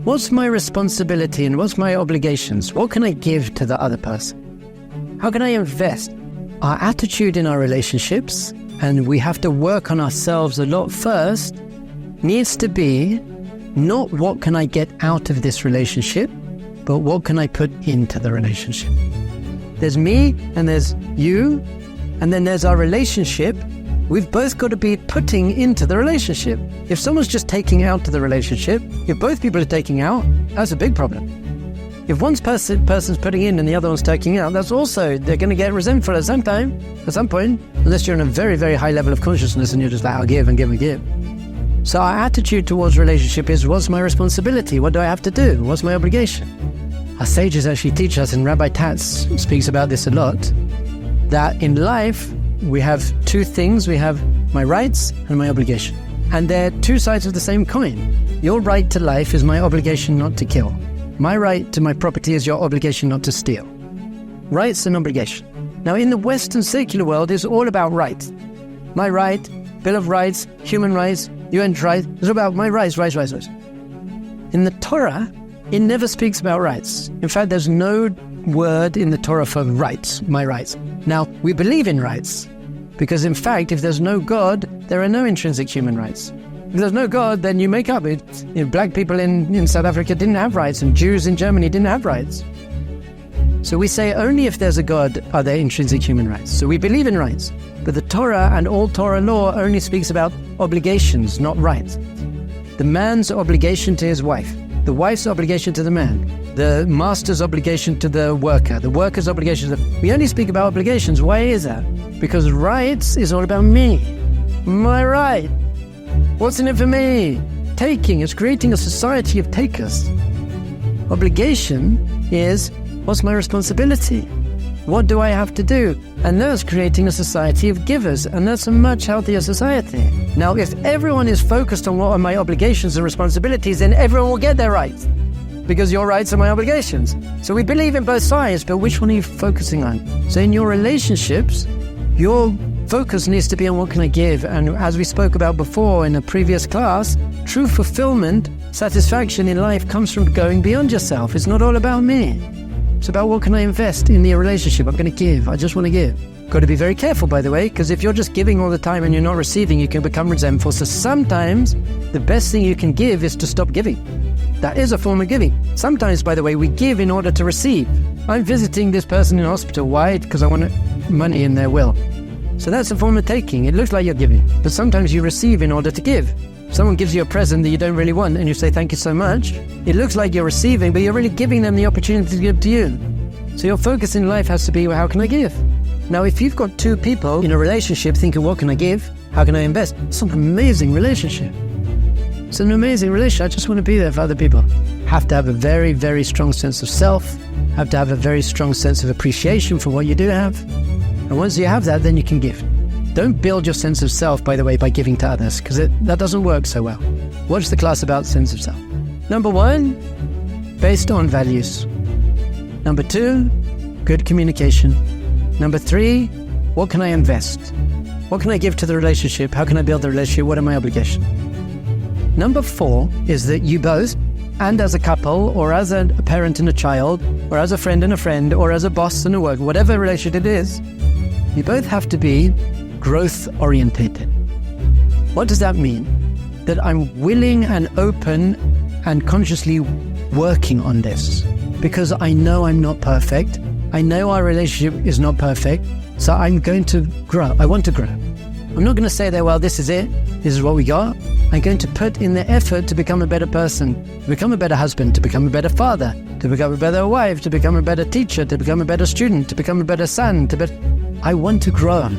what's my responsibility and what's my obligations? What can I give to the other person? How can I invest? Our attitude in our relationships, and we have to work on ourselves a lot first, needs to be not what can I get out of this relationship, but what can I put into the relationship? There's me and there's you, and then there's our relationship. We've both got to be putting into the relationship. If someone's just taking out to the relationship, if both people are taking out, that's a big problem. If one person's putting in and the other one's taking out, that's also, they're going to get resentful at some time, at some point, unless you're in a very, very high level of consciousness and you're just like, I'll give and give and give. So our attitude towards relationship is, what's my responsibility? What do I have to do? What's my obligation? Our sages actually teach us, and Rabbi Tatz speaks about this a lot, that in life we have two things. We have my rights and my obligation. And they're two sides of the same coin. Your right to life is my obligation not to kill. My right to my property is your obligation not to steal. Rights and obligation. Now in the Western secular world, it's all about rights. My right, Bill of Rights, human rights, UN rights, it's about my rights. In the Torah, it never speaks about rights. In fact, there's no word in the Torah for rights, my rights. Now, we believe in rights, because in fact, if there's no God, there are no intrinsic human rights. If there's no God, then you make up it. You know, black people in South Africa didn't have rights, and Jews in Germany didn't have rights. So we say only if there's a God are there intrinsic human rights. So we believe in rights. But the Torah and all Torah law only speaks about obligations, not rights. The man's obligation to his wife, the wife's obligation to the man, the master's obligation to the worker's obligation to the... We only speak about obligations. Why is that? Because rights is all about me. My right. What's in it for me? Taking is creating a society of takers. Obligation is, what's my responsibility? What do I have to do? And that's creating a society of givers, and that's a much healthier society. Now, if everyone is focused on what are my obligations and responsibilities, then everyone will get their rights, because your rights are my obligations. So we believe in both sides, but which one are you focusing on? So in your relationships, your focus needs to be on what can I give. And as we spoke about before in a previous class, true fulfillment, satisfaction in life comes from going beyond yourself. It's not all about me. It's about what can I invest in the relationship. I'm going to give. I just want to give. Got to be very careful, by the way, because if you're just giving all the time and you're not receiving, you can become resentful. So sometimes the best thing you can give is to stop giving. That is a form of giving. Sometimes, by the way, we give in order to receive. I'm visiting this person in hospital. Why? Because I want money in their will. So that's a form of taking. It looks like you're giving, but sometimes you receive in order to give. Someone gives you a present that you don't really want and you say thank you so much. It looks like you're receiving, but you're really giving them the opportunity to give to you. So your focus in life has to be, well, how can I give? Now, if you've got two people in a relationship thinking, what can I give? How can I invest? It's an amazing relationship. It's an amazing relationship. I just want to be there for other people. Have to have a very, very strong sense of self. Have to have a very strong sense of appreciation for what you do have. And once you have that, then you can give. Don't build your sense of self, by the way, by giving to others, because that doesn't work so well. What's the class about sense of self? Number one, based on values. Number two, good communication. Number three, what can I invest? What can I give to the relationship? How can I build the relationship? What are my obligations? Number four is that you both, and as a couple, or as a parent and a child, or as a friend and a friend, or as a boss and a worker, whatever relationship it is, you both have to be growth-orientated. What does that mean? That I'm willing and open and consciously working on this, because I know I'm not perfect. I know our relationship is not perfect, so I'm going to grow. I want to grow. I'm not going to say that, well, this is it. This is what we got. I'm going to put in the effort to become a better person, to become a better husband, to become a better father, to become a better wife, to become a better teacher, to become a better student, to become a better son, I want to grow.